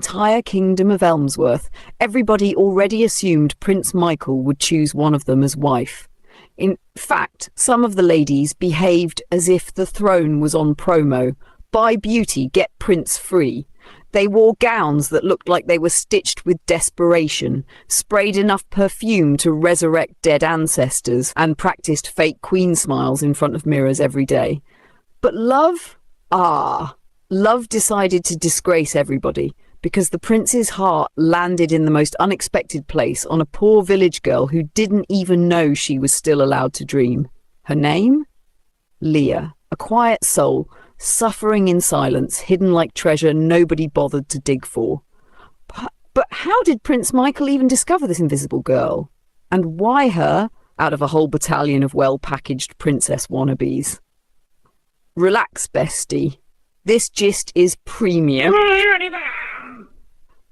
entire kingdom of Elmsworth, everybody already assumed Prince Michael would choose one of them as wife. In fact, some of the ladies behaved as if the throne was on promo. Buy beauty, get prince free. They wore gowns that looked like they were stitched with desperation, sprayed enough perfume to resurrect dead ancestors, and practiced fake queen smiles in front of mirrors every day. But love? Love decided to disgrace everybody, because the prince's heart landed in the most unexpected place on a poor village girl who didn't even know she was still allowed to dream. Her name? Leah, a quiet soul, suffering in silence, hidden like treasure nobody bothered to dig for. But how did Prince Michael even discover this invisible girl? And why her, out of a whole battalion of well-packaged princess wannabes? Relax, bestie. This gist is premium.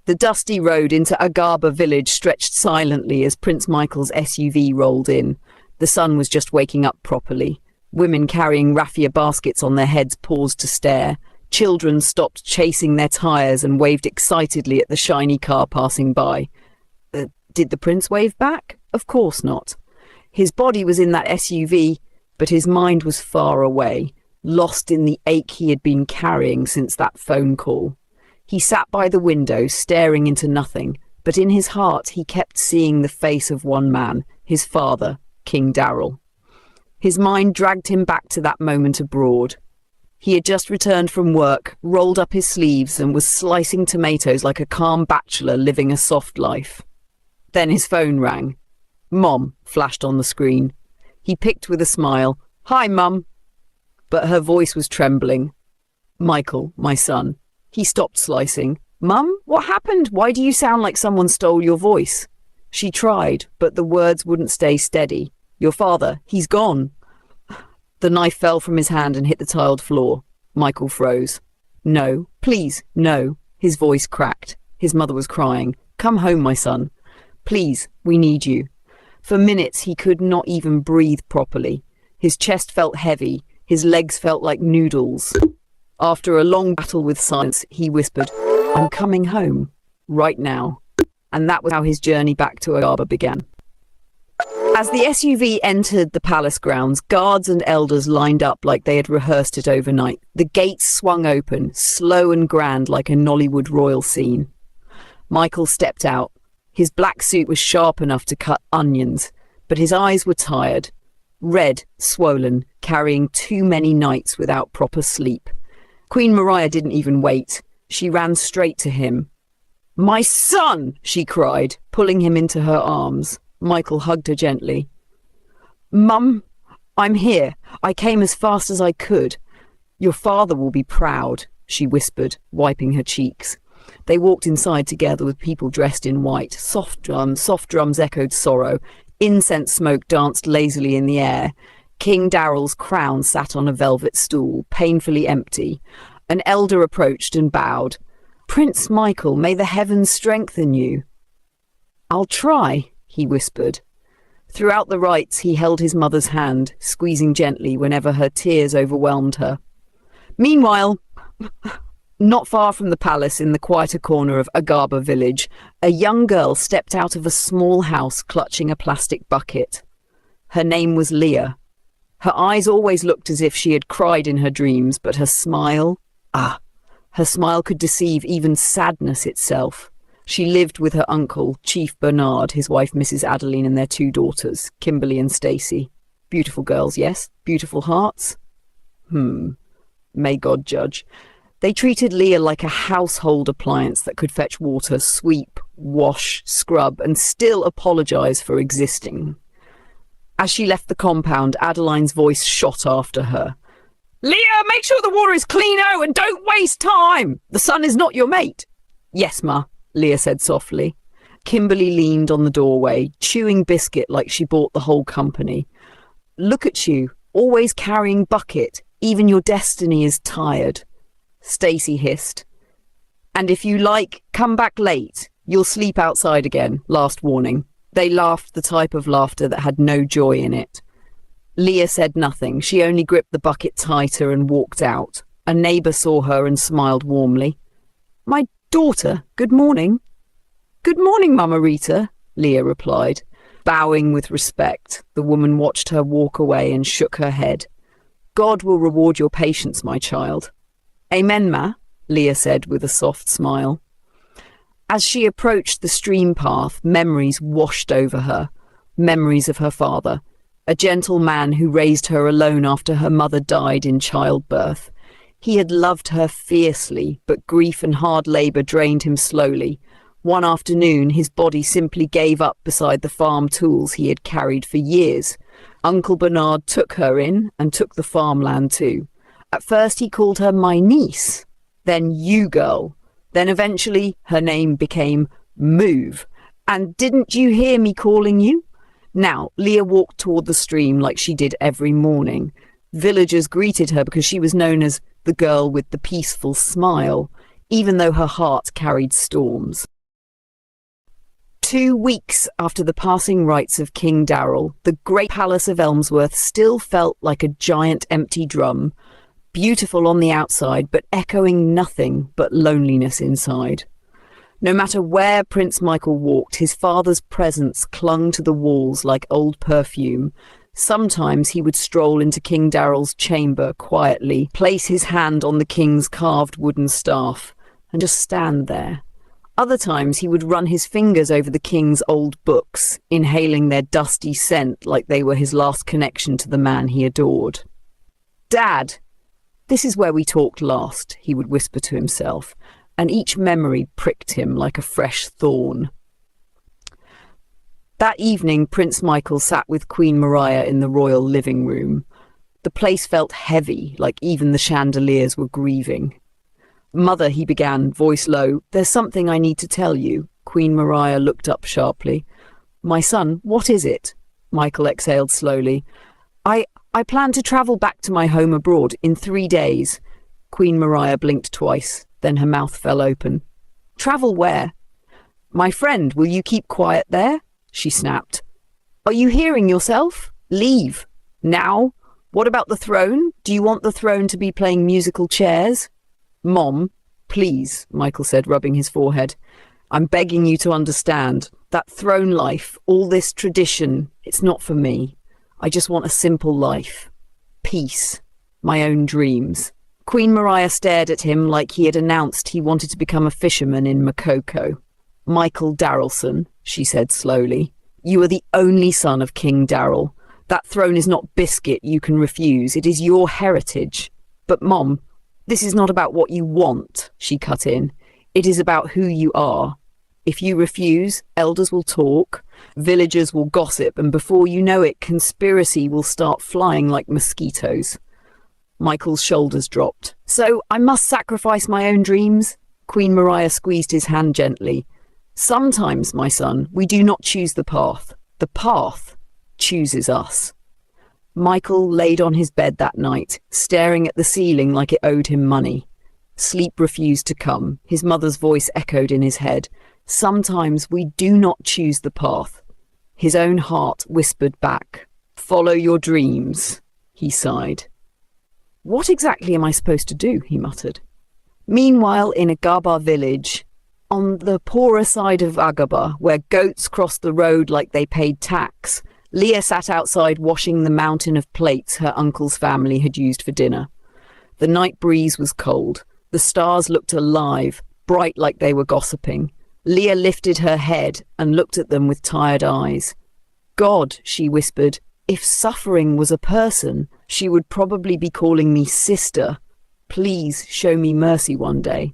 The dusty road into Agaba village stretched silently as Prince Michael's SUV rolled in. The sun was just waking up properly. Women carrying raffia baskets on their heads paused to stare. Children stopped chasing their tires and waved excitedly at the shiny car passing by. Did the prince wave back? Of course not. His body was in that SUV, but his mind was far away, lost in the ache he had been carrying since that phone call. He sat by the window, staring into nothing, but in his heart he kept seeing the face of one man, his father, King Darrell. His mind dragged him back to that moment abroad. He had just returned from work, rolled up his sleeves, and was slicing tomatoes like a calm bachelor living a soft life. Then his phone rang. "Mom," flashed on the screen. He picked with a smile. "Hi, Mum." But her voice was trembling. "Michael, my son." He stopped slicing. "Mum, what happened? Why do you sound like someone stole your voice?" She tried, but the words wouldn't stay steady. "Your father, he's gone." The knife fell from his hand and hit the tiled floor. Michael froze. "No, please, no." His voice cracked. His mother was crying. "Come home, my son. Please, we need you." For minutes he could not even breathe properly. His chest felt heavy. His legs felt like noodles. After a long battle with silence, he whispered, "I'm coming home. Right now." And that was how his journey back to Agaba began. As the SUV entered the palace grounds, guards and elders lined up like they had rehearsed it overnight. The gates swung open, slow and grand like a Nollywood royal scene. Michael stepped out. His black suit was sharp enough to cut onions, but his eyes were tired, red, swollen, carrying too many nights without proper sleep. Queen Maria didn't even wait. She ran straight to him. "My son!" she cried, pulling him into her arms. Michael hugged her gently. "Mum, I'm here. I came as fast as I could. Your father will be proud," she whispered, wiping her cheeks. They walked inside together with people dressed in white. Soft drums echoed sorrow. Incense smoke danced lazily in the air. King Darrell's crown sat on a velvet stool, painfully empty. An elder approached and bowed. "Prince Michael, may the heavens strengthen you." "I'll try," he whispered. Throughout the rites, he held his mother's hand, squeezing gently whenever her tears overwhelmed her. Meanwhile, not far from the palace in the quieter corner of Agaba village, a young girl stepped out of a small house clutching a plastic bucket. Her name was Leah. Her eyes always looked as if she had cried in her dreams, but her smile could deceive even sadness itself. She lived with her uncle, Chief Bernard, his wife Mrs. Adeline, and their two daughters, Kimberly and Stacy. Beautiful girls, yes? Beautiful hearts? May God judge. They treated Leah like a household appliance that could fetch water, sweep, wash, scrub, and still apologize for existing. As she left the compound, Adeline's voice shot after her. "Leah, make sure the water is clean, and don't waste time! The sun is not your mate." "Yes, Ma," Leah said softly. Kimberly leaned on the doorway, chewing biscuit like she bought the whole company. "Look at you, always carrying bucket. Even your destiny is tired." Stacy hissed. "And if you like, come back late. You'll sleep outside again. Last warning." They laughed, the type of laughter that had no joy in it. Leah said nothing. She only gripped the bucket tighter and walked out. A neighbour saw her and smiled warmly. "My "Daughter, good morning." "Good morning, Mama Rita," Leah replied. Bowing with respect, the woman watched her walk away and shook her head. "God will reward your patience, my child." "Amen, Ma," Leah said with a soft smile. As she approached the stream path, memories washed over her. Memories of her father, a gentle man who raised her alone after her mother died in childbirth. He had loved her fiercely, but grief and hard labour drained him slowly. One afternoon, his body simply gave up beside the farm tools he had carried for years. Uncle Bernard took her in and took the farmland too. At first he called her my niece, then you girl. Then eventually her name became Move. And didn't you hear me calling you? Now, Leah walked toward the stream like she did every morning. Villagers greeted her because she was known as the girl with the peaceful smile, even though her heart carried storms. 2 weeks after the passing rites of King Darrell, the great palace of Elmsworth still felt like a giant empty drum, beautiful on the outside, but echoing nothing but loneliness inside. No matter where Prince Michael walked, his father's presence clung to the walls like old perfume. Sometimes he would stroll into King Darrell's chamber quietly, place his hand on the king's carved wooden staff, and just stand there. Other times he would run his fingers over the king's old books, inhaling their dusty scent like they were his last connection to the man he adored. "Dad, this is where we talked last," he would whisper to himself, and each memory pricked him like a fresh thorn. That evening, Prince Michael sat with Queen Maria in the royal living room. The place felt heavy, like even the chandeliers were grieving. "Mother," he began, voice low, "there's something I need to tell you." Queen Maria looked up sharply. "My son, what is it?" Michael exhaled slowly. I plan to travel back to my home abroad in 3 days." Queen Maria blinked twice, then her mouth fell open. "Travel where?" "My friend, will you keep quiet there?" she snapped. "Are you hearing yourself? Leave. Now? What about the throne? Do you want the throne to be playing musical chairs?" "Mom, please," Michael said, rubbing his forehead. "I'm begging you to understand. That throne life, all this tradition, it's not for me. I just want a simple life. Peace. My own dreams." Queen Maria stared at him like he had announced he wanted to become a fisherman in Makoko. "Michael Darrelson," she said slowly, "you are the only son of King Darrell. That throne is not biscuit you can refuse. It is your heritage. But Mom, this is not about what you want," she cut in. "It is about who you are. If you refuse, elders will talk, villagers will gossip, and before you know it, conspiracy will start flying like mosquitoes." Michael's shoulders dropped. "So I must sacrifice my own dreams?" Queen Maria squeezed his hand gently. "Sometimes, my son, we do not choose the path. The path chooses us." Michael laid on his bed that night, staring at the ceiling like it owed him money. Sleep refused to come. His mother's voice echoed in his head. "Sometimes we do not choose the path." His own heart whispered back, "Follow your dreams," he sighed. "What exactly am I supposed to do?" he muttered. Meanwhile, in Agaba village, on the poorer side of Agaba, where goats crossed the road like they paid tax, Leah sat outside washing the mountain of plates her uncle's family had used for dinner. The night breeze was cold. The stars looked alive, bright like they were gossiping. Leah lifted her head and looked at them with tired eyes. "God," she whispered, "if suffering was a person, she would probably be calling me sister. Please show me mercy one day."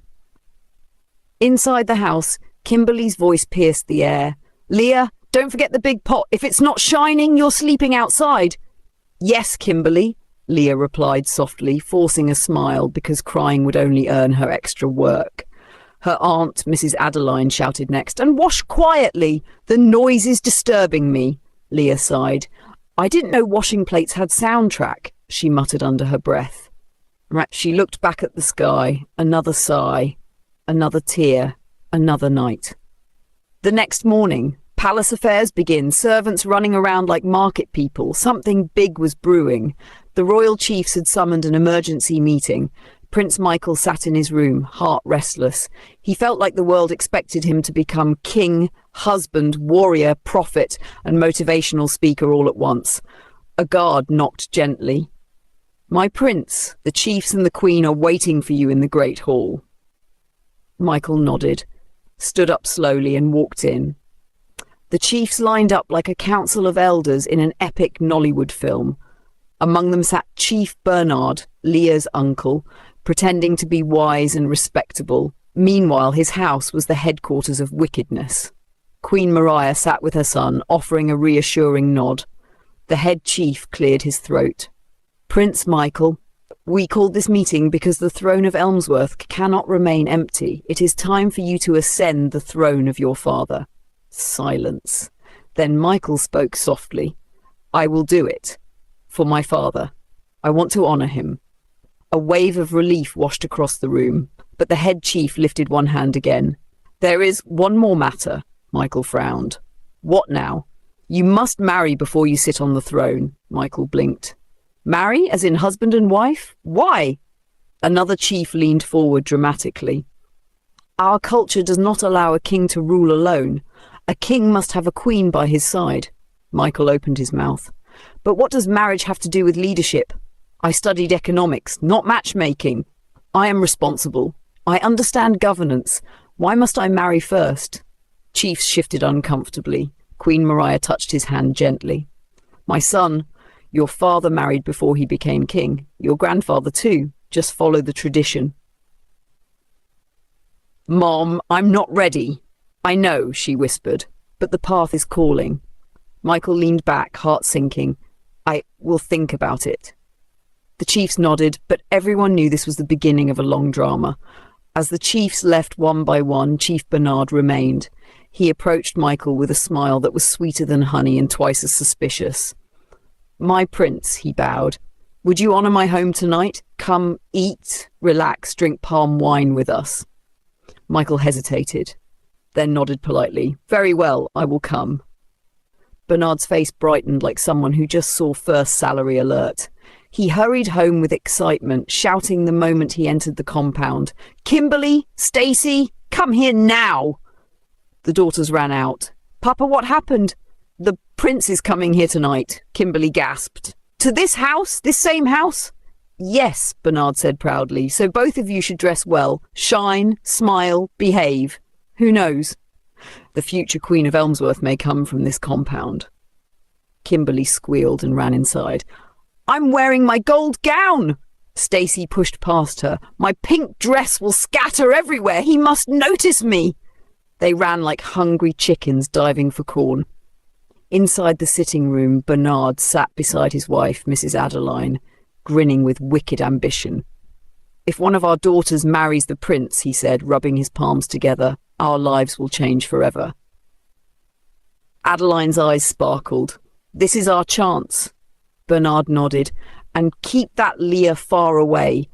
Inside the house, Kimberly's voice pierced the air. "Leah, don't forget the big pot. If it's not shining, you're sleeping outside." "Yes, Kimberly," Leah replied softly, forcing a smile because crying would only earn her extra work. Her aunt, Mrs. Adeline, shouted next, "And wash quietly. The noise is disturbing me." Leah sighed. "I didn't know washing plates had soundtrack," she muttered under her breath. She looked back at the sky. Another sigh. Another tear. Another night. The next morning, palace affairs begin, servants running around like market people. Something big was brewing. The royal chiefs had summoned an emergency meeting. Prince Michael sat in his room, heart restless. He felt like the world expected him to become king, husband, warrior, prophet, and motivational speaker all at once. A guard knocked gently. "My prince, the chiefs and the queen are waiting for you in the great hall." Michael nodded, stood up slowly and walked in. The chiefs lined up like a council of elders in an epic Nollywood film. Among them sat Chief Bernard, Leah's uncle, pretending to be wise and respectable. Meanwhile, his house was the headquarters of wickedness. Queen Maria sat with her son, offering a reassuring nod. The head chief cleared his throat. "Prince Michael, we called this meeting because the throne of Elmsworth cannot remain empty. It is time for you to ascend the throne of your father." Silence. Then Michael spoke softly. "I will do it. For my father. I want to honor him." A wave of relief washed across the room, but the head chief lifted one hand again. "There is one more matter," Michael frowned. "What now?" "You must marry before you sit on the throne," Michael blinked. "Marry, as in husband and wife? Why?" Another chief leaned forward dramatically. "Our culture does not allow a king to rule alone. A king must have a queen by his side." Michael opened his mouth. "But what does marriage have to do with leadership? I studied economics, not matchmaking. I am responsible. I understand governance. Why must I marry first?" Chiefs shifted uncomfortably. Queen Maria touched his hand gently. "My son, your father married before he became king. Your grandfather too. Just follow the tradition." "Mom, I'm not ready." "I know," she whispered, "but the path is calling." Michael leaned back, heart sinking. "I will think about it." The chiefs nodded, but everyone knew this was the beginning of a long drama. As the chiefs left one by one, Chief Bernard remained. He approached Michael with a smile that was sweeter than honey and twice as suspicious. "My prince," he bowed, "would you honor my home tonight? Come, eat, relax, drink palm wine with us." Michael hesitated, then nodded politely. "Very well, I will come." Bernard's face brightened like someone who just saw first salary alert. He hurried home with excitement, shouting the moment he entered the compound, "Kimberly, Stacy, come here now!" The daughters ran out. "Papa, what happened?" "The prince is coming here tonight," Kimberly gasped. "To this house? This same house?" "Yes," Bernard said proudly, "so both of you should dress well. Shine, smile, behave. Who knows? The future Queen of Elmsworth may come from this compound." Kimberly squealed and ran inside. "I'm wearing my gold gown!" Stacy pushed past her. "My pink dress will scatter everywhere. He must notice me." They ran like hungry chickens diving for corn. Inside the sitting room, Bernard sat beside his wife, Mrs. Adeline, grinning with wicked ambition. "If one of our daughters marries the prince," he said, rubbing his palms together, "our lives will change forever." Adeline's eyes sparkled. "This is our chance." Bernard nodded. "And keep that Leah far away.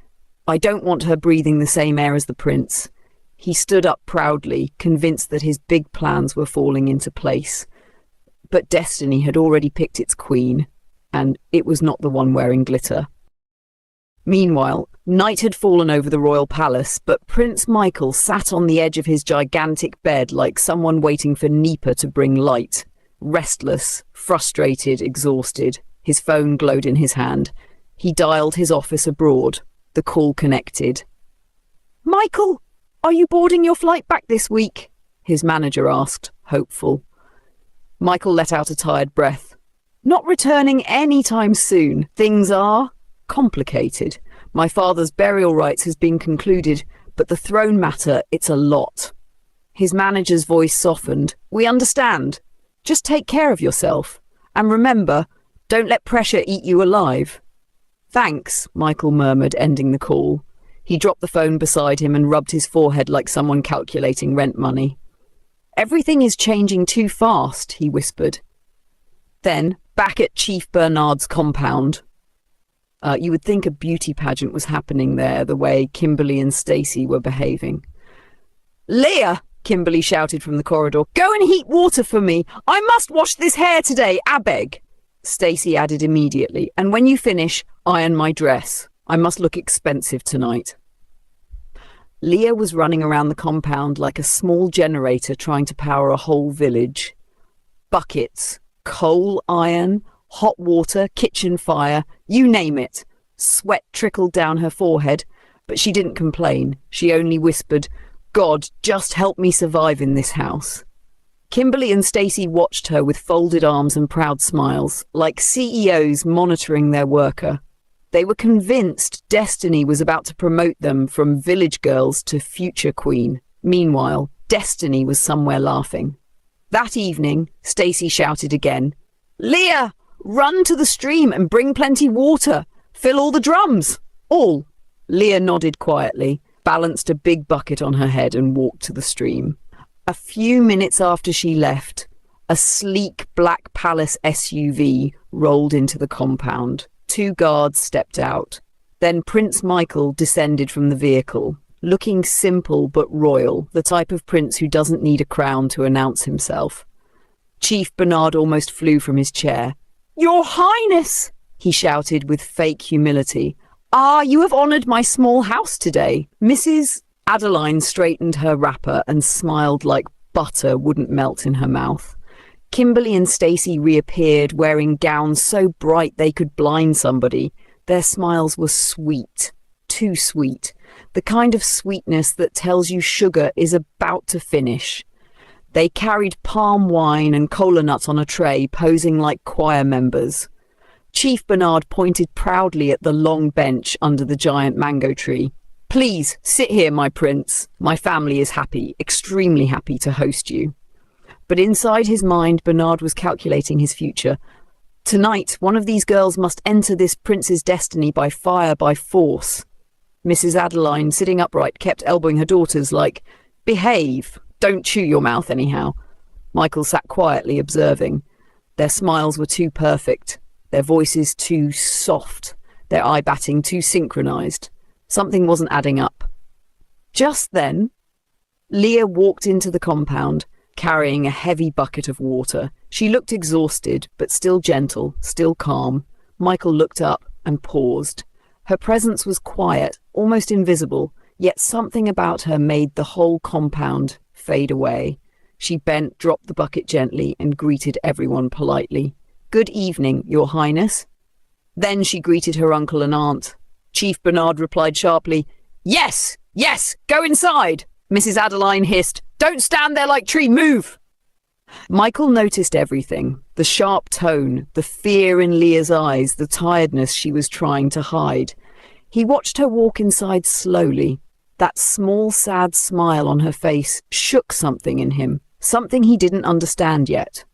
I don't want her breathing the same air as the prince." He stood up proudly, convinced that his big plans were falling into place. But destiny had already picked its queen, and it was not the one wearing glitter. Meanwhile, night had fallen over the royal palace, but Prince Michael sat on the edge of his gigantic bed like someone waiting for Nipa to bring light. Restless, frustrated, exhausted. His phone glowed in his hand. He dialed his office abroad. The call connected. "Michael, are you boarding your flight back this week?" his manager asked, hopeful. Michael let out a tired breath. "Not returning any time soon. Things are complicated. My father's burial rites has been concluded, but the throne matter, it's a lot." His manager's voice softened. "We understand. Just take care of yourself. And remember, don't let pressure eat you alive." "Thanks," Michael murmured, ending the call. He dropped the phone beside him and rubbed his forehead like someone calculating rent money. "Everything is changing too fast," he whispered. Then, back at Chief Bernard's compound. You would think a beauty pageant was happening there, the way Kimberly and Stacy were behaving. "Leah!" Kimberly shouted from the corridor. "Go and heat water for me. I must wash this hair today, I beg." Stacy added immediately, "And when you finish, iron my dress. I must look expensive tonight." Leah was running around the compound like a small generator trying to power a whole village. Buckets, coal, iron, hot water, kitchen fire, you name it. Sweat trickled down her forehead, but she didn't complain. She only whispered, "God, just help me survive in this house." Kimberly and Stacy watched her with folded arms and proud smiles, like CEOs monitoring their worker. They were convinced destiny was about to promote them from village girls to future queen. Meanwhile, destiny was somewhere laughing. That evening, Stacy shouted again, "Leah, run to the stream and bring plenty water. Fill all the drums. All." Leah nodded quietly, balanced a big bucket on her head and walked to the stream. A few minutes after she left, a sleek black palace SUV rolled into the compound. 2 guards stepped out. Then Prince Michael descended from the vehicle, looking simple but royal, the type of prince who doesn't need a crown to announce himself. Chief Bernard almost flew from his chair. "Your Highness!" he shouted with fake humility. "Ah, you have honoured my small house today." Mrs. Adeline straightened her wrapper and smiled like butter wouldn't melt in her mouth. Kimberly and Stacy reappeared wearing gowns so bright they could blind somebody. Their smiles were sweet, too sweet, the kind of sweetness that tells you sugar is about to finish. They carried palm wine and cola nuts on a tray, posing like choir members. Chief Bernard pointed proudly at the long bench under the giant mango tree. "Please, sit here, my prince. My family is happy, extremely happy to host you." But inside his mind, Bernard was calculating his future. Tonight, one of these girls must enter this prince's destiny by fire, by force. Mrs. Adeline, sitting upright, kept elbowing her daughters like, "Behave, don't chew your mouth anyhow." Michael sat quietly observing. Their smiles were too perfect, their voices too soft, their eye-batting too synchronized. Something wasn't adding up. Just then, Leah walked into the compound, carrying a heavy bucket of water. She looked exhausted, but still gentle, still calm. Michael looked up and paused. Her presence was quiet, almost invisible, yet something about her made the whole compound fade away. She bent, dropped the bucket gently, and greeted everyone politely. "Good evening, Your Highness." Then she greeted her uncle and aunt. Chief Bernard replied sharply, "Yes, yes, go inside." Mrs. Adeline hissed, "Don't stand there like tree, move!" Michael noticed everything, the sharp tone, the fear in Leah's eyes, the tiredness she was trying to hide. He watched her walk inside slowly. That small, sad smile on her face shook something in him, something he didn't understand yet.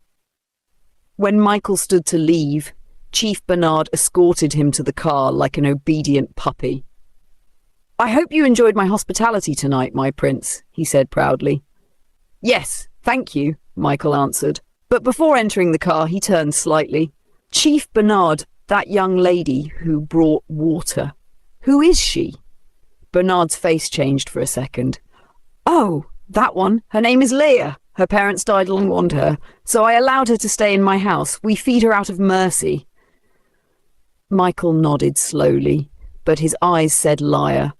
When Michael stood to leave, Chief Bernard escorted him to the car like an obedient puppy. "I hope you enjoyed my hospitality tonight, my prince," he said proudly. "Yes, thank you," Michael answered. But before entering the car, he turned slightly. "Chief Bernard, that young lady who brought water, who is she?" Bernard's face changed for a second. "Oh, that one. Her name is Leah. Her parents died and warned her, so I allowed her to stay in my house. We feed her out of mercy." Michael nodded slowly, but his eyes said liar.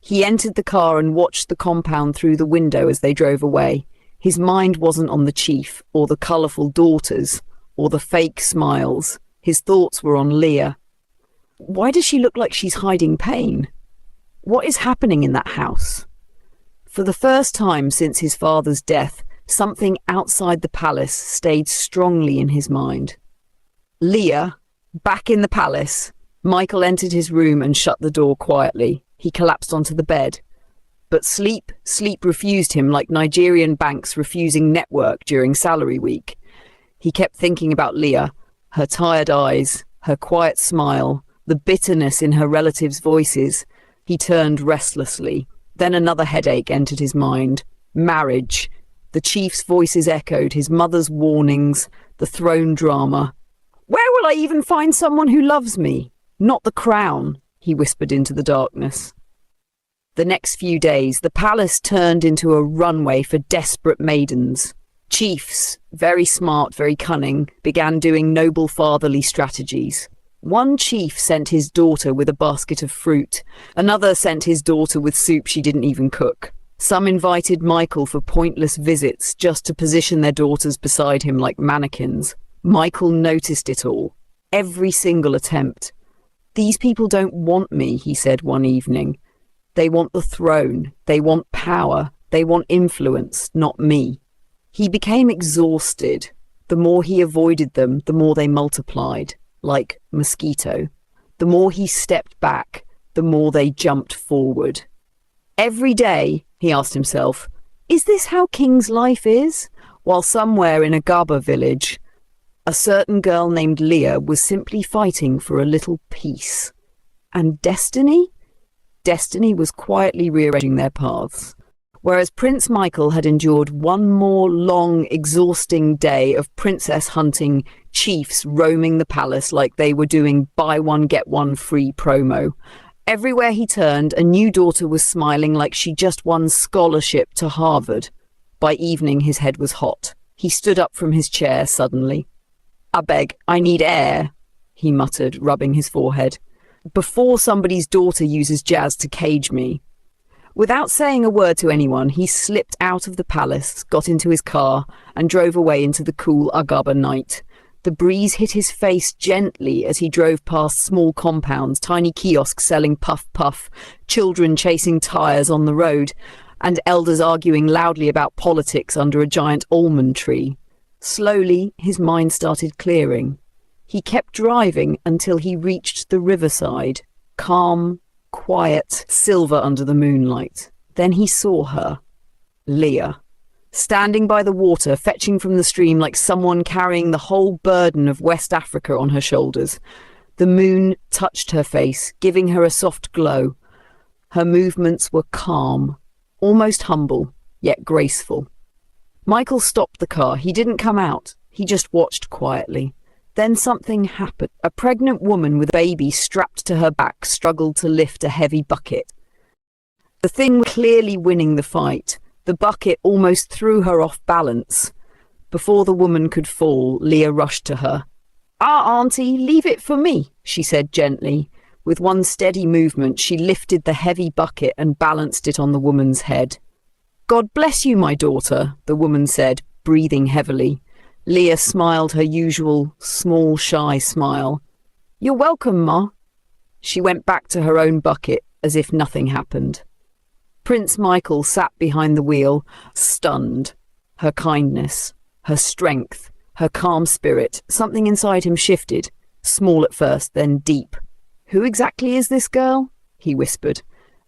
He entered the car and watched the compound through the window as they drove away. His mind wasn't on the chief, or the colourful daughters, or the fake smiles. His thoughts were on Leah. Why does she look like she's hiding pain? What is happening in that house? For the first time since his father's death, something outside the palace stayed strongly in his mind. Leah, back in the palace. Michael entered his room and shut the door quietly. He collapsed onto the bed. But sleep refused him like Nigerian banks refusing network during salary week. He kept thinking about Leah, her tired eyes, her quiet smile, the bitterness in her relatives' voices. He turned restlessly. Then another headache entered his mind. Marriage. The chief's voices echoed, his mother's warnings, the throne drama. "Where will I even find someone who loves me? Not the crown," he whispered into the darkness. The next few days, the palace turned into a runway for desperate maidens. Chiefs, very smart, very cunning, began doing noble fatherly strategies. One chief sent his daughter with a basket of fruit. Another sent his daughter with soup she didn't even cook. Some invited Michael for pointless visits just to position their daughters beside him like mannequins. Michael noticed it all. Every single attempt. "These people don't want me," he said one evening. "They want the throne. They want power. They want influence, not me." He became exhausted. The more he avoided them, the more they multiplied, like mosquito. The more he stepped back, the more they jumped forward. Every day, he asked himself, is this how King's life is? While somewhere in a Gaba village, a certain girl named Leah was simply fighting for a little peace. And destiny? Destiny was quietly rearranging their paths. Whereas Prince Michael had endured one more long, exhausting day of princess hunting chiefs roaming the palace like they were doing buy one, get one free promo. Everywhere he turned, a new daughter was smiling like she just won scholarship to Harvard. By evening, his head was hot. He stood up from his chair suddenly. "I beg, I need air," he muttered, rubbing his forehead. "Before somebody's daughter uses jazz to cage me." Without saying a word to anyone, he slipped out of the palace, got into his car, and drove away into the cool Agaba night. The breeze hit his face gently as he drove past small compounds, tiny kiosks selling puff-puff, children chasing tires on the road, and elders arguing loudly about politics under a giant almond tree. Slowly, his mind started clearing. He kept driving until he reached the riverside, calm, quiet, silver under the moonlight. Then he saw her, Leah, standing by the water, fetching from the stream like someone carrying the whole burden of West Africa on her shoulders. The moon touched her face, giving her a soft glow. Her movements were calm, almost humble, yet graceful. Michael stopped the car. He didn't come out. He just watched quietly. Then something happened. A pregnant woman with a baby strapped to her back struggled to lift a heavy bucket. The thing was clearly winning the fight. The bucket almost threw her off balance. Before the woman could fall, Leah rushed to her. Auntie, leave it for me," she said gently. With one steady movement, she lifted the heavy bucket and balanced it on the woman's head. "God bless you, my daughter," the woman said, breathing heavily. Leah smiled her usual, small, shy smile. "You're welcome, Ma." She went back to her own bucket as if nothing happened. Prince Michael sat behind the wheel, stunned. Her kindness, her strength, her calm spirit, something inside him shifted, small at first, then deep. "Who exactly is this girl?" he whispered.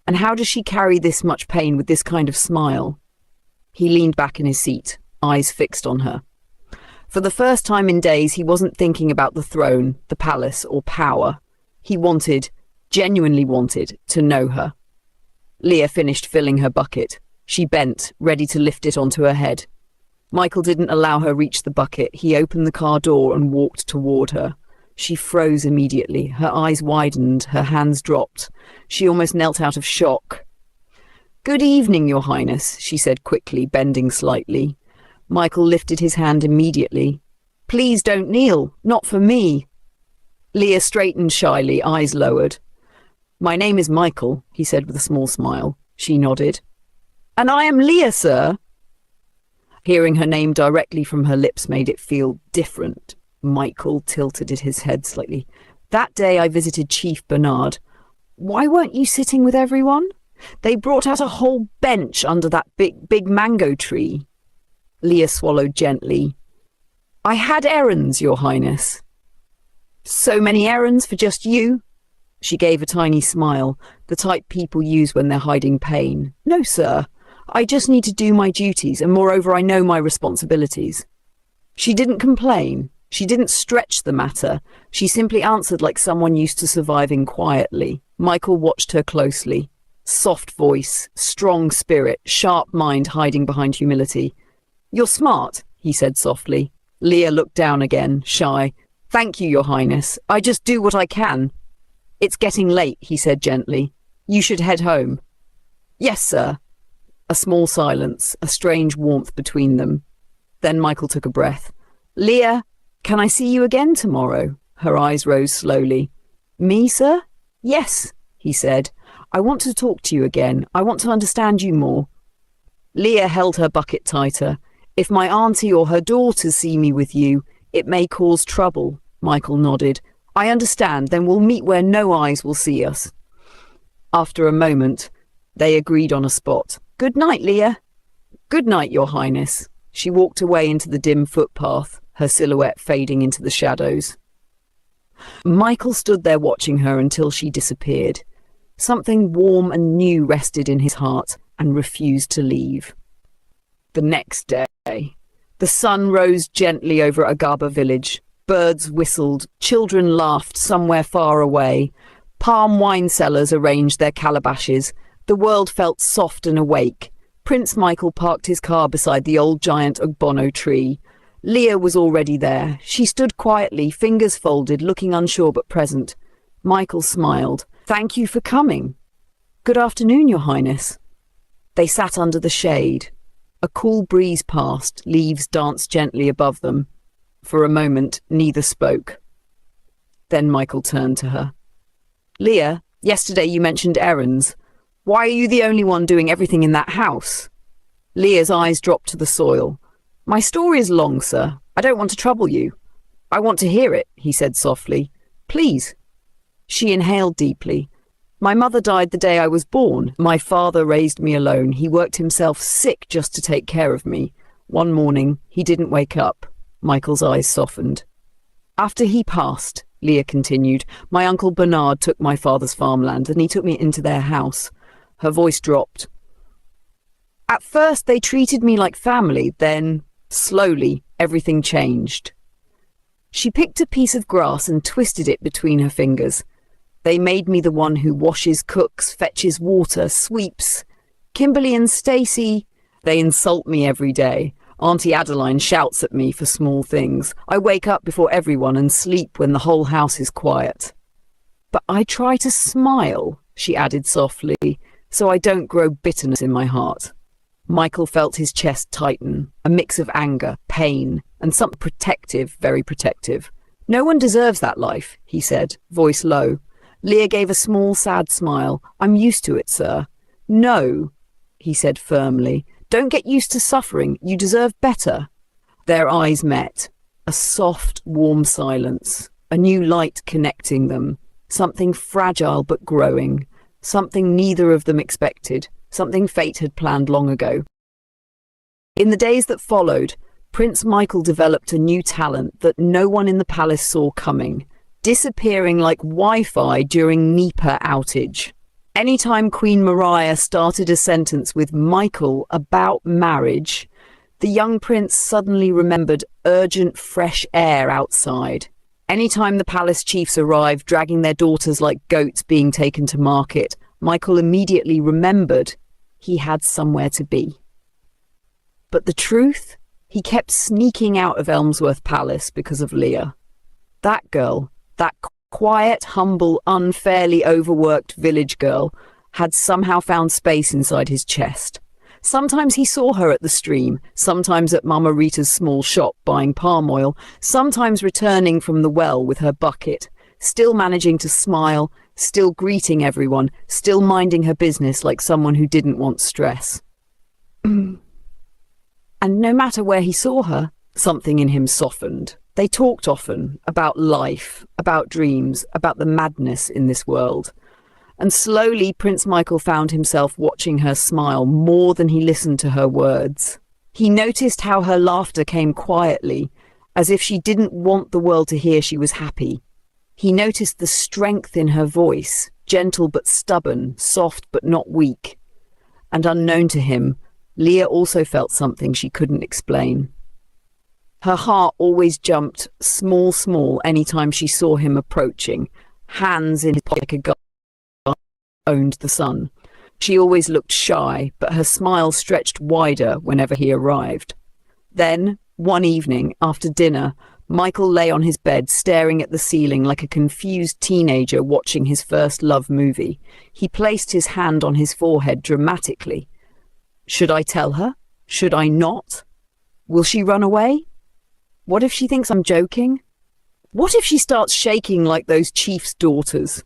"And how does she carry this much pain with this kind of smile?" He leaned back in his seat, eyes fixed on her. For the first time in days, he wasn't thinking about the throne, the palace, or power. He wanted, genuinely wanted, to know her. Leah finished filling her bucket. She bent, ready to lift it onto her head. Michael didn't allow her reach the bucket. He opened the car door and walked toward her. She froze immediately. Her eyes widened, her hands dropped. She almost knelt out of shock. "Good evening, Your Highness," she said quickly, bending slightly. Michael lifted his hand immediately. "Please don't kneel, not for me." Leah straightened shyly, eyes lowered. "My name is Michael," he said with a small smile. She nodded. "And I am Leah, sir." Hearing her name directly from her lips made it feel different. Michael tilted his head slightly. "That day I visited Chief Bernard. Why weren't you sitting with everyone? They brought out a whole bench under that big mango tree." Leah swallowed gently. "I had errands, Your Highness." "So many errands for just you?" She gave a tiny smile, the type people use when they're hiding pain. "No, sir. I just need to do my duties, and moreover, I know my responsibilities." She didn't complain. She didn't stretch the matter. She simply answered like someone used to surviving quietly. Michael watched her closely. Soft voice, strong spirit, sharp mind hiding behind humility. "You're smart," he said softly. Leah looked down again, shy. "Thank you, Your Highness. I just do what I can." "It's getting late," he said gently. "You should head home." "Yes, sir." A small silence, a strange warmth between them. Then Michael took a breath. "Leah, can I see you again tomorrow?" Her eyes rose slowly. "Me, sir?" "Yes," he said. "I want to talk to you again. I want to understand you more." Leah held her bucket tighter. "If my auntie or her daughters see me with you, it may cause trouble." Michael nodded. "I understand. Then we'll meet where no eyes will see us." After a moment, they agreed on a spot. "Good night, Leah." "Good night, Your Highness." She walked away into the dim footpath, her silhouette fading into the shadows. Michael stood there watching her until she disappeared. Something warm and new rested in his heart and refused to leave. The next day, the sun rose gently over Agaba village. Birds whistled, children laughed somewhere far away. Palm wine sellers arranged their calabashes. The world felt soft and awake. Prince Michael parked his car beside the old giant Ogbono tree. Leah was already there. She stood quietly, fingers folded, looking unsure but present. Michael smiled. "Thank you for coming." "Good afternoon, Your Highness." They sat under the shade. A cool breeze passed, leaves danced gently above them. For a moment, neither spoke. Then Michael turned to her. "Leah, yesterday you mentioned errands. Why are you the only one doing everything in that house?" Leah's eyes dropped to the soil. "My story is long, sir. I don't want to trouble you." "I want to hear it," he said softly. "Please." She inhaled deeply. "My mother died the day I was born. My father raised me alone. He worked himself sick just to take care of me. One morning, he didn't wake up." Michael's eyes softened. "After he passed," Leah continued, "my uncle Bernard took my father's farmland and he took me into their house." Her voice dropped. "At first, they treated me like family. Then, slowly, everything changed." She picked a piece of grass and twisted it between her fingers. "They made me the one who washes, cooks, fetches water, sweeps. Kimberly and Stacy, they insult me every day. Auntie Adeline shouts at me for small things. I wake up before everyone and sleep when the whole house is quiet. But I try to smile," she added softly, "so I don't grow bitterness in my heart." Michael felt his chest tighten, a mix of anger, pain, and something protective, very protective. "No one deserves that life," he said, voice low. Leah gave a small, sad smile. "I'm used to it, sir." "No," he said firmly. "Don't get used to suffering. You deserve better." Their eyes met. A soft, warm silence. A new light connecting them. Something fragile but growing. Something neither of them expected. Something fate had planned long ago. In the days that followed, Prince Michael developed a new talent that no one in the palace saw coming, disappearing like Wi-Fi during NEPA outage. Anytime Queen Maria started a sentence with Michael about marriage, the young prince suddenly remembered urgent fresh air outside. Anytime the palace chiefs arrived dragging their daughters like goats being taken to market, Michael immediately remembered he had somewhere to be. But the truth? He kept sneaking out of Elmsworth Palace because of Leah. That girl, that quiet, humble, unfairly overworked village girl, had somehow found space inside his chest. Sometimes he saw her at the stream, sometimes at Mama Rita's small shop buying palm oil, sometimes returning from the well with her bucket, still managing to smile, still greeting everyone, still minding her business like someone who didn't want stress. And no matter where he saw her, something in him softened. They talked often about life, about dreams, about the madness in this world. And slowly Prince Michael found himself watching her smile more than he listened to her words. He noticed how her laughter came quietly, as if she didn't want the world to hear she was happy. He noticed the strength in her voice, gentle but stubborn, soft but not weak. And unknown to him, Leah also felt something she couldn't explain. Her heart always jumped small anytime she saw him approaching, hands in his pocket like a guy owned the sun. She always looked shy, but her smile stretched wider whenever he arrived. Then, one evening, after dinner, Michael lay on his bed staring at the ceiling like a confused teenager watching his first love movie. He placed his hand on his forehead dramatically. Should I tell her? Should I not? Will she run away? What if she thinks I'm joking? What if she starts shaking like those chief's daughters?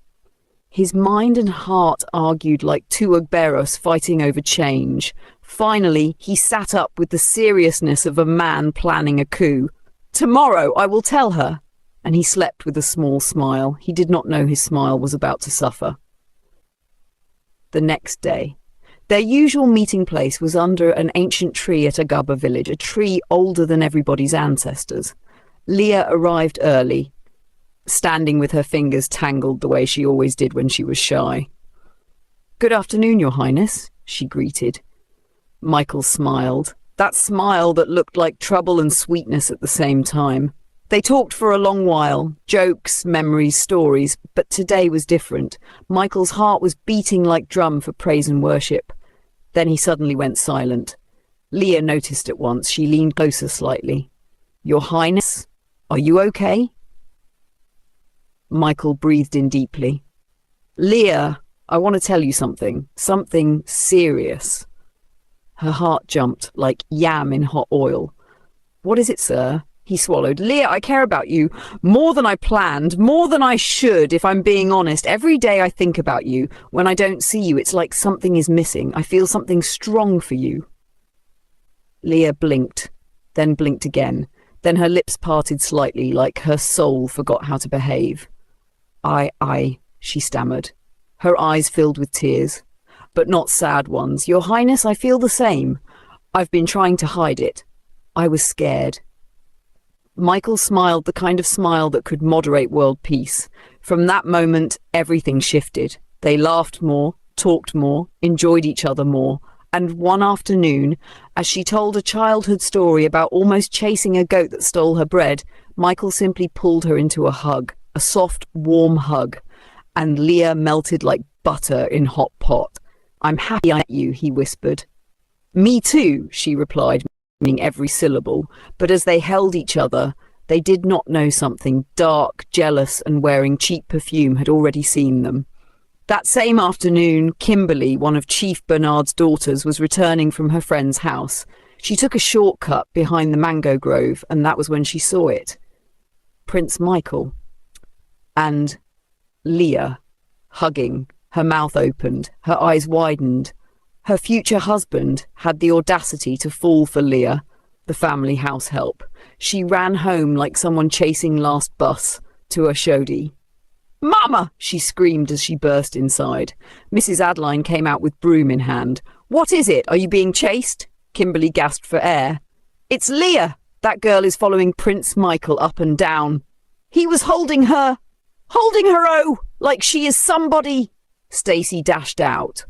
His mind and heart argued like two Ugberos fighting over change. Finally, he sat up with the seriousness of a man planning a coup. "Tomorrow I will tell her." And he slept with a small smile. He did not know his smile was about to suffer. The next day, their usual meeting place was under an ancient tree at Agaba village, a tree older than everybody's ancestors. Leah arrived early, standing with her fingers tangled the way she always did when she was shy. "Good afternoon, Your Highness," she greeted. Michael smiled, that smile that looked like trouble and sweetness at the same time. They talked for a long while, jokes, memories, stories, but today was different. Michael's heart was beating like drum for praise and worship. Then he suddenly went silent. Leah noticed at once. She leaned closer slightly. "Your Highness, are you okay?" Michael breathed in deeply. "Leah, I want to tell you something serious." Her heart jumped like yam in hot oil. "What is it, sir?" He swallowed. "Leah, I care about you more than I planned, more than I should, if I'm being honest. Every day I think about you. When I don't see you, it's like something is missing. I feel something strong for you." Leah blinked, then blinked again. Then her lips parted slightly, like her soul forgot how to behave. I, she stammered. Her eyes filled with tears, but not sad ones. "Your Highness, I feel the same. I've been trying to hide it. I was scared." Michael smiled, the kind of smile that could moderate world peace. From that moment, everything shifted. They laughed more, talked more, enjoyed each other more. And one afternoon, as she told a childhood story about almost chasing a goat that stole her bread, Michael simply pulled her into a hug, a soft, warm hug. And Leah melted like butter in hot pot. "I'm happy I met you," he whispered. "Me too," she replied, meaning every syllable. But as they held each other, they did not know something dark, jealous, and wearing cheap perfume had already seen them. That same afternoon, Kimberly, one of Chief Bernard's daughters, was returning from her friend's house. She took a shortcut behind the mango grove, and that was when she saw it. Prince Michael and Leah hugging, her mouth opened, her eyes widened. Her future husband had the audacity to fall for Leah, the family house help. She ran home like someone chasing last bus to a shoddy. "Mama!" she screamed as she burst inside. Mrs. Adeline came out with broom in hand. "What is it? Are you being chased?" Kimberly gasped for air. "It's Leah! That girl is following Prince Michael up and down. He was holding her, oh, like she is somebody." Stacy dashed out.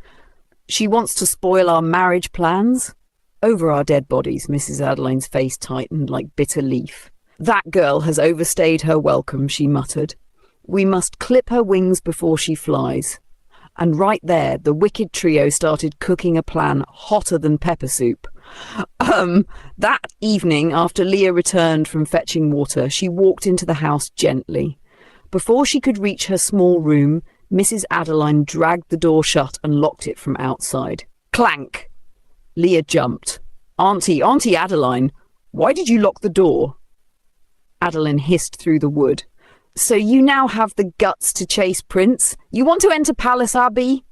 "She wants to spoil our marriage plans?" "Over our dead bodies," Mrs. Adeline's face tightened like bitter leaf. "That girl has overstayed her welcome," she muttered. "We must clip her wings before she flies." And right there, the wicked trio started cooking a plan hotter than pepper soup. That evening, after Leah returned from fetching water, she walked into the house gently. Before she could reach her small room, Mrs. Adeline dragged the door shut and locked it from outside. Clank! Leah jumped. Auntie Adeline, why did you lock the door?" Adeline hissed through the wood. "So you now have the guts to chase Prince? You want to enter Palace Abbey?"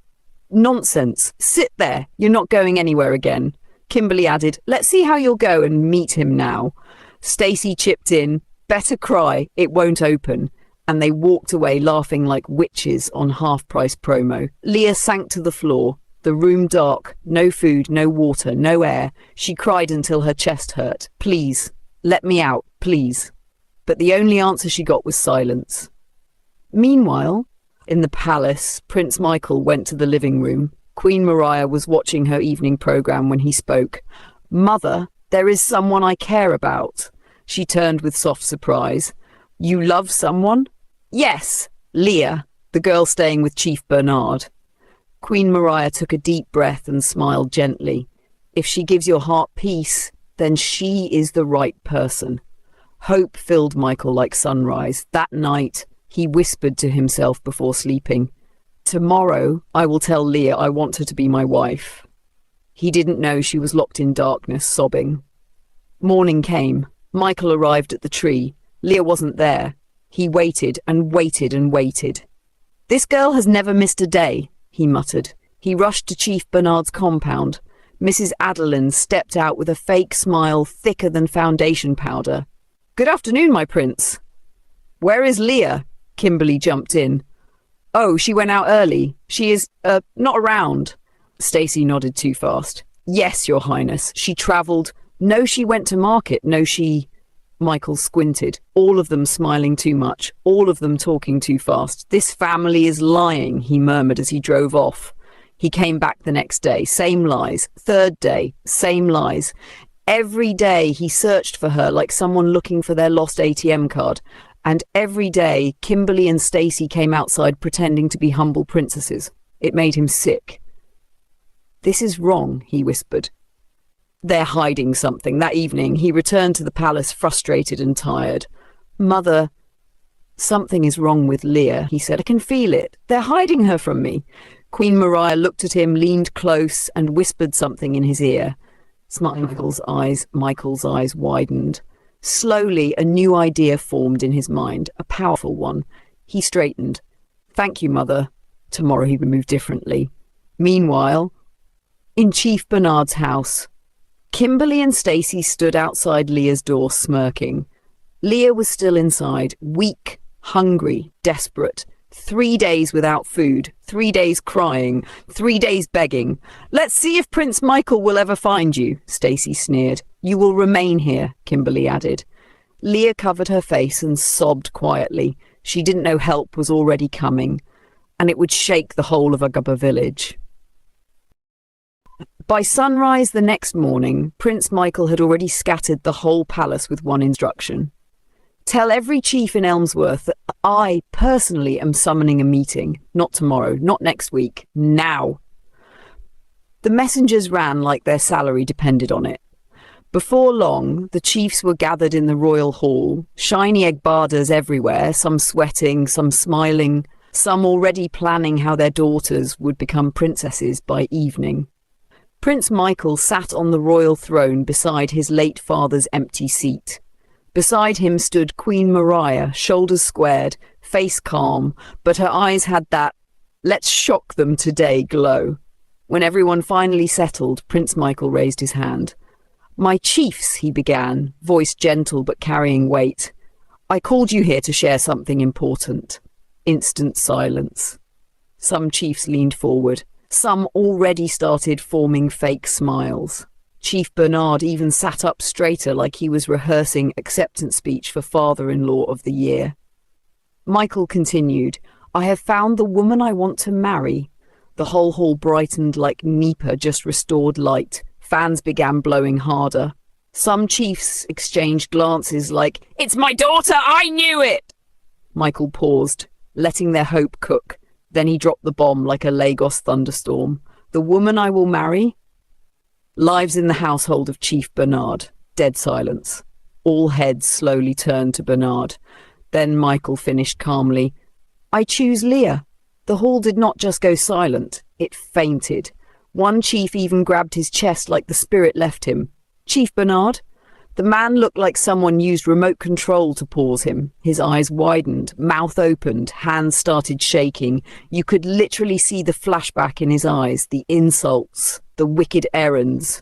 "Nonsense. Sit there. You're not going anywhere again." Kimberly added, "Let's see how you'll go and meet him now." Stacy chipped in, "Better cry. It won't open." And they walked away laughing like witches on half-price promo. Leah sank to the floor. The room dark. No food, no water, no air. She cried until her chest hurt. "Please, let me out, please." But the only answer she got was silence. Meanwhile, in the palace, Prince Michael went to the living room. Queen Maria was watching her evening programme when he spoke. "Mother, there is someone I care about." She turned with soft surprise. "You love someone?" "Yes, Leah, the girl staying with Chief Bernard." Queen Maria took a deep breath and smiled gently. "If she gives your heart peace, then she is the right person." Hope filled Michael like sunrise. That night, he whispered to himself before sleeping, "Tomorrow, I will tell Leah I want her to be my wife." He didn't know she was locked in darkness, sobbing. Morning came. Michael arrived at the tree. Leah wasn't there. He waited and waited and waited. "This girl has never missed a day," he muttered. He rushed to Chief Bernard's compound. Mrs. Adeline stepped out with a fake smile thicker than foundation powder. "Good afternoon, my prince." "Where is Leah?" Kimberly jumped in. "Oh, she went out early. She is, not around." Stacy nodded too fast. "Yes, your highness. She travelled. No, she went to market. No, she..." Michael squinted, all of them smiling too much, all of them talking too fast. "This family is lying," he murmured as he drove off. He came back the next day, same lies. Third day, same lies. Every day he searched for her like someone looking for their lost ATM card. And every day Kimberly and Stacy came outside pretending to be humble princesses. It made him sick. "This is wrong," he whispered. "They're hiding something." That evening he returned to the palace frustrated and tired. "Mother, something is wrong with Leah," he said. "I can feel it. They're hiding her from me." Queen Maria looked at him, leaned close, and whispered something in his ear. Michael's eyes widened. Slowly, a new idea formed in his mind, a powerful one. He straightened. "Thank you, Mother." Tomorrow he would move differently. Meanwhile, in Chief Bernard's house, Kimberly and Stacy stood outside Leah's door, smirking. Leah was still inside, weak, hungry, desperate. 3 days without food, 3 days crying, 3 days begging. "Let's see if Prince Michael will ever find you," Stacy sneered. "You will remain here," Kimberly added. Leah covered her face and sobbed quietly. She didn't know help was already coming, and it would shake the whole of Agaba village. By sunrise the next morning, Prince Michael had already scattered the whole palace with one instruction. "Tell every chief in Elmsworth that I personally am summoning a meeting. Not tomorrow, not next week, now." The messengers ran like their salary depended on it. Before long, the chiefs were gathered in the royal hall, shiny Egbadas everywhere, some sweating, some smiling, some already planning how their daughters would become princesses by evening. Prince Michael sat on the royal throne beside his late father's empty seat. Beside him stood Queen Maria, shoulders squared, face calm, but her eyes had that "let's shock them today" glow. When everyone finally settled, Prince Michael raised his hand. "My chiefs," he began, voice gentle but carrying weight. "I called you here to share something important." Instant silence. Some chiefs leaned forward. Some already started forming fake smiles. Chief Bernard even sat up straighter like he was rehearsing acceptance speech for father-in-law of the year. Michael continued, "I have found the woman I want to marry." The whole hall brightened like Nipa just restored light. Fans began blowing harder. Some chiefs exchanged glances like, "It's my daughter, I knew it!" Michael paused, letting their hope cook. Then he dropped the bomb like a Lagos thunderstorm. "The woman I will marry?" Lives in the household of Chief Bernard. Dead silence. All heads slowly turned to Bernard. Then Michael finished calmly, "I choose Leah." The hall did not just go silent, it fainted. One chief even grabbed his chest like the spirit left him. "Chief Bernard?" The man looked like someone used remote control to pause him. His eyes widened, mouth opened, hands started shaking. You could literally see the flashback in his eyes, the insults, the wicked errands,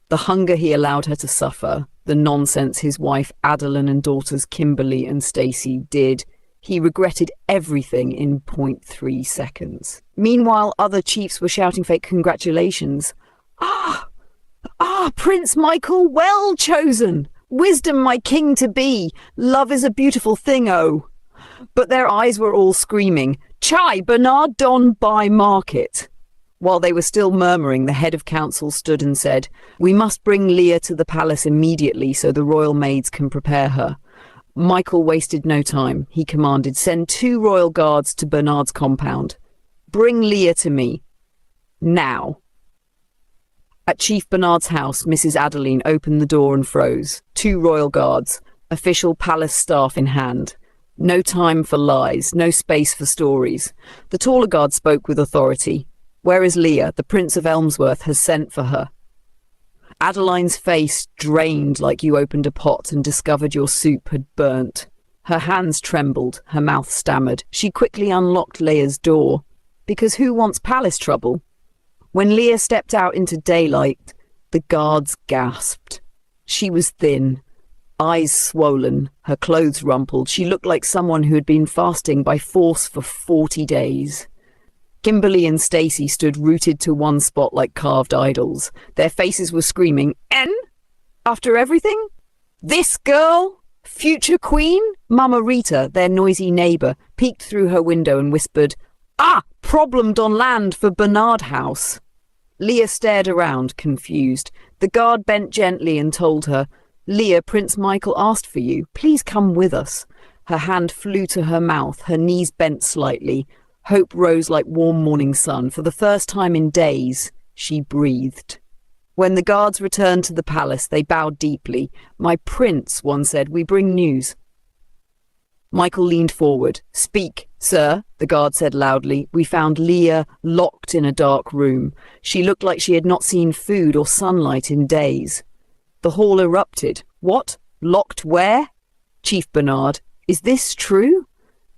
the hunger he allowed her to suffer, the nonsense his wife Adeline and daughters Kimberly and Stacy did. He regretted everything in 0.3 seconds. Meanwhile, other chiefs were shouting fake congratulations. Prince Michael, well chosen! Wisdom, my king to be! Love is a beautiful thing, oh!" But their eyes were all screaming, "Chai, Bernard Don by market!" While they were still murmuring, the head of council stood and said, "We must bring Leah to the palace immediately so the royal maids can prepare her." Michael wasted no time. He commanded, "Send 2 royal guards to Bernard's compound. Bring Leah to me. Now." At Chief Bernard's house, Mrs. Adeline opened the door and froze. 2 royal guards, official palace staff in hand. No time for lies, no space for stories. The taller guard spoke with authority. "Where is Leah? The Prince of Elmsworth has sent for her." Adeline's face drained like you opened a pot and discovered your soup had burnt. Her hands trembled, her mouth stammered. She quickly unlocked Leah's door. Because who wants palace trouble? When Leah stepped out into daylight, the guards gasped. She was thin, eyes swollen, her clothes rumpled. She looked like someone who had been fasting by force for 40 days. Kimberly and Stacy stood rooted to one spot like carved idols. Their faces were screaming, "En? After everything? This girl? Future queen?" Mama Rita, their noisy neighbour, peeked through her window and whispered, "Problemed on land for Bernard House." Leah stared around, confused. The guard bent gently and told her, "Leah, Prince Michael asked for you. Please come with us." Her hand flew to her mouth, her knees bent slightly. Hope rose like warm morning sun. For the first time in days, she breathed. When the guards returned to the palace, they bowed deeply. "My prince," one said, "we bring news." Michael leaned forward. "Speak, sir," the guard said loudly. "We found Leah locked in a dark room. She looked like she had not seen food or sunlight in days." The hall erupted. "What? Locked where?" "Chief Bernard, is this true?"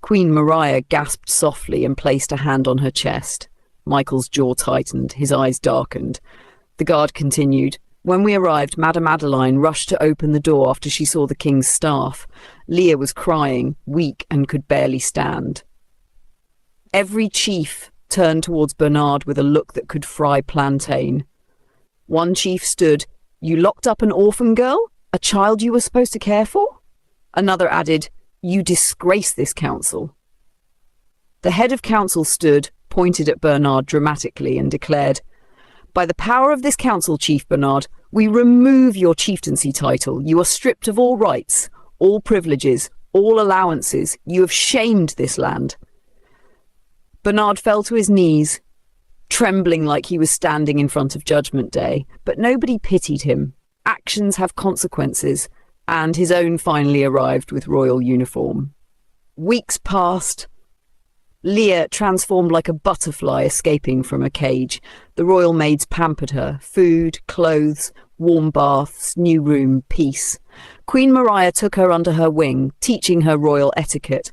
Queen Maria gasped softly and placed a hand on her chest. Michael's jaw tightened, his eyes darkened. The guard continued. "When we arrived, Madame Adeline rushed to open the door after she saw the king's staff. Leah was crying, weak, and could barely stand." Every chief turned towards Bernard with a look that could fry plantain. One chief stood. "You locked up an orphan girl? A child you were supposed to care for?" Another added, "You disgrace this council." The head of council stood, pointed at Bernard dramatically, and declared, "By the power of this council, Chief Bernard, we remove your chieftaincy title. You are stripped of all rights, all privileges, all allowances. You have shamed this land." Bernard fell to his knees, trembling like he was standing in front of Judgment Day. But nobody pitied him. Actions have consequences, and his own finally arrived with royal uniform. Weeks passed. Leah transformed like a butterfly escaping from a cage. The royal maids pampered her. Food, clothes, warm baths, new room, peace. Queen Maria took her under her wing, teaching her royal etiquette.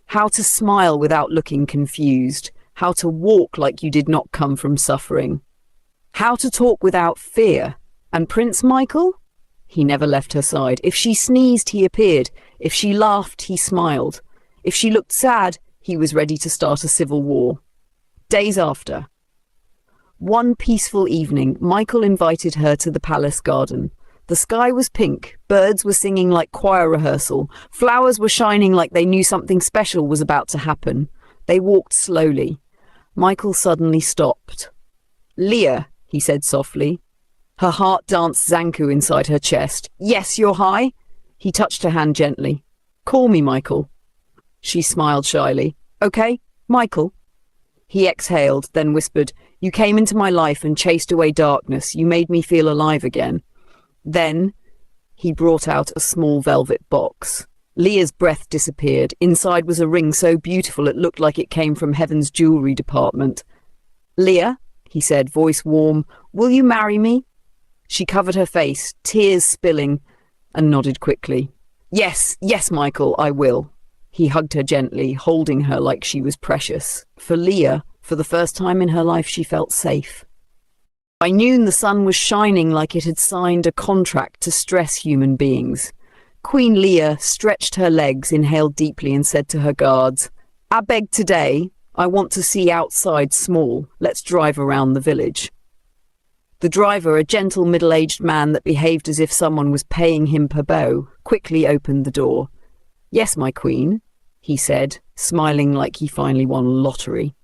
How to smile without looking confused. How to walk like you did not come from suffering. How to talk without fear. And Prince Michael? He never left her side. If she sneezed, he appeared. If she laughed, he smiled. If she looked sad, he was ready to start a civil war. Days after. One peaceful evening, Michael invited her to the palace garden. The sky was pink, birds were singing like choir rehearsal, flowers were shining like they knew something special was about to happen. They walked slowly. Michael suddenly stopped. "Leah," he said softly. Her heart danced Zanku inside her chest. "Yes, Your High." He touched her hand gently. "Call me Michael." She smiled shyly. "Okay, Michael." He exhaled, then whispered, "You came into my life and chased away darkness. You made me feel alive again." Then he brought out a small velvet box. Leah's breath disappeared. Inside was a ring so beautiful it looked like it came from heaven's jewelry department. "Leah," he said, voice warm, "will you marry me?" She covered her face, tears spilling, and nodded quickly. Yes, Michael, I will." He hugged her gently, holding her like she was precious. For Leah, for the first time in her life, she felt safe. By noon, the sun was shining like it had signed a contract to stress human beings. Queen Leah stretched her legs, inhaled deeply, and said to her guards, "I beg today, I want to see outside small. Let's drive around the village." The driver, a gentle middle-aged man that behaved as if someone was paying him per bow, quickly opened the door. "Yes, my queen," he said, smiling like he finally won a lottery.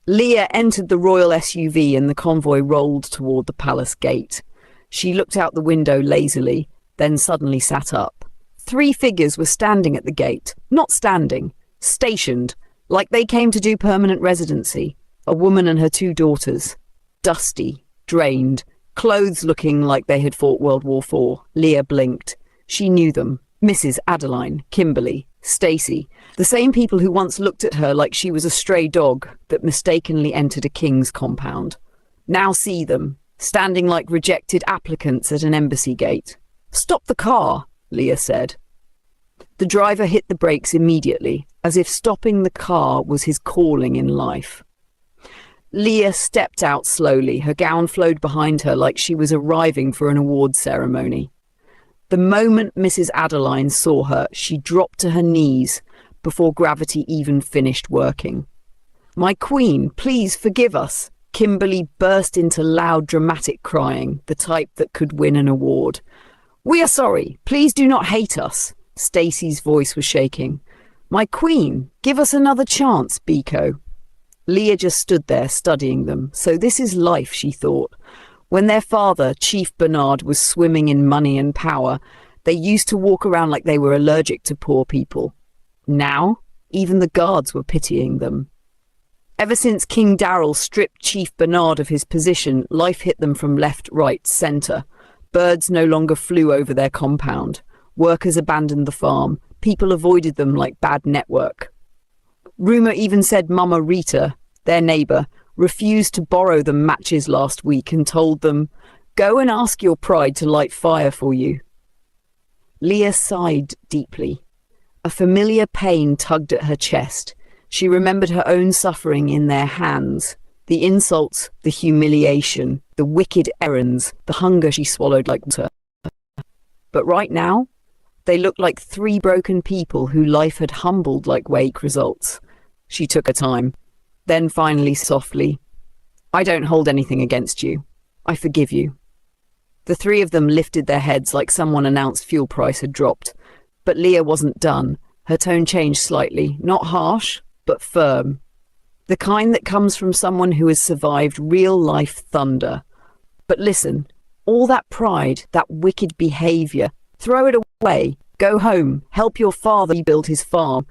Leah entered the royal SUV and the convoy rolled toward the palace gate. She looked out the window lazily, then suddenly sat up. 3 figures were standing at the gate, not standing, stationed, like they came to do permanent residency. A woman and her 2 daughters, dusty, drained, clothes looking like they had fought World War IV. Leah blinked. She knew them. Mrs. Adeline, Kimberly, Stacy, the same people who once looked at her like she was a stray dog that mistakenly entered a king's compound. Now see them, standing like rejected applicants at an embassy gate. "Stop the car," Leah said. The driver hit the brakes immediately, as if stopping the car was his calling in life. Leah stepped out slowly. Her gown flowed behind her like she was arriving for an award ceremony. The moment Mrs. Adeline saw her, she dropped to her knees before gravity even finished working. "My queen, please forgive us." Kimberly burst into loud, dramatic crying, the type that could win an award. "We are sorry. Please do not hate us." Stacy's voice was shaking. "My queen, give us another chance, Biko." Leah just stood there studying them. So this is life, she thought. When their father, Chief Bernard, was swimming in money and power, they used to walk around like they were allergic to poor people. Now, even the guards were pitying them. Ever since King Darrell stripped Chief Bernard of his position, life hit them from left, right, centre. Birds no longer flew over their compound. Workers abandoned the farm. People avoided them like bad network. Rumour even said Mama Rita, their neighbour, refused to borrow them matches last week and told them, "Go and ask your pride to light fire for you." Leah sighed deeply. A familiar pain tugged at her chest. She remembered her own suffering in their hands, the insults, the humiliation, the wicked errands, the hunger she swallowed like water. But right now, they looked like three broken people who life had humbled like wake results. She took her time. Then finally, softly, "I don't hold anything against you. I forgive you." The three of them lifted their heads like someone announced fuel price had dropped. But Leah wasn't done. Her tone changed slightly, not harsh, but firm. The kind that comes from someone who has survived real-life thunder. "But listen, all that pride, that wicked behaviour, throw it away. Go home. Help your father rebuild his farm.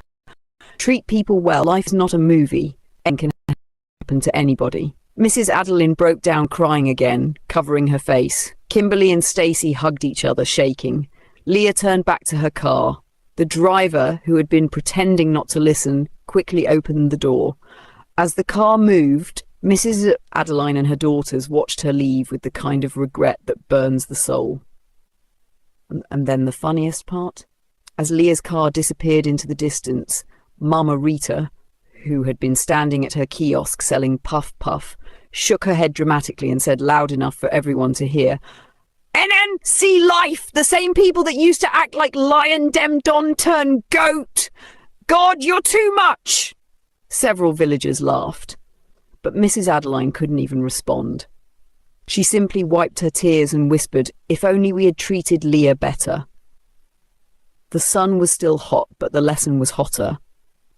Treat people well. Life's not a movie. It can happen to anybody." Mrs. Adeline broke down crying again, covering her face. Kimberly and Stacy hugged each other, shaking. Leah turned back to her car. The driver, who had been pretending not to listen, quickly opened the door. As the car moved, Mrs. Adeline and her daughters watched her leave with the kind of regret that burns the soul. And then the funniest part? As Leah's car disappeared into the distance, Mama Rita, who had been standing at her kiosk selling Puff Puff, shook her head dramatically and said loud enough for everyone to hear, "NNC life! The same people that used to act like lion dem don turn goat! God, you're too much!" Several villagers laughed, but Mrs. Adeline couldn't even respond. She simply wiped her tears and whispered, "If only we had treated Leah better." The sun was still hot, but the lesson was hotter.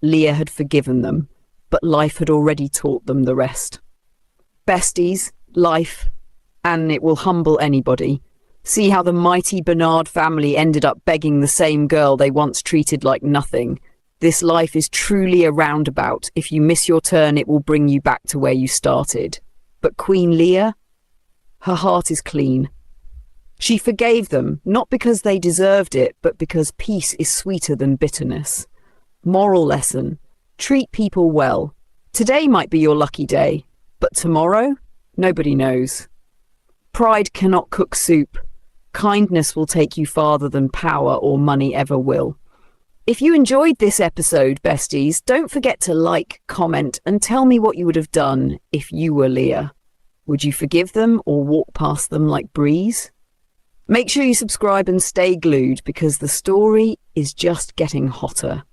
Leah had forgiven them, but life had already taught them the rest. Besties, life, and it will humble anybody. See how the mighty Bernard family ended up begging the same girl they once treated like nothing. This life is truly a roundabout. If you miss your turn, it will bring you back to where you started. But Queen Leah? Her heart is clean. She forgave them, not because they deserved it, but because peace is sweeter than bitterness. Moral lesson: treat people well. Today might be your lucky day, but tomorrow? Nobody knows. Pride cannot cook soup. Kindness will take you farther than power or money ever will. If you enjoyed this episode, besties, don't forget to like, comment, and tell me what you would have done if you were Leah. Would you forgive them or walk past them like breeze? Make sure you subscribe and stay glued, because the story is just getting hotter.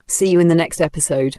See you in the next episode.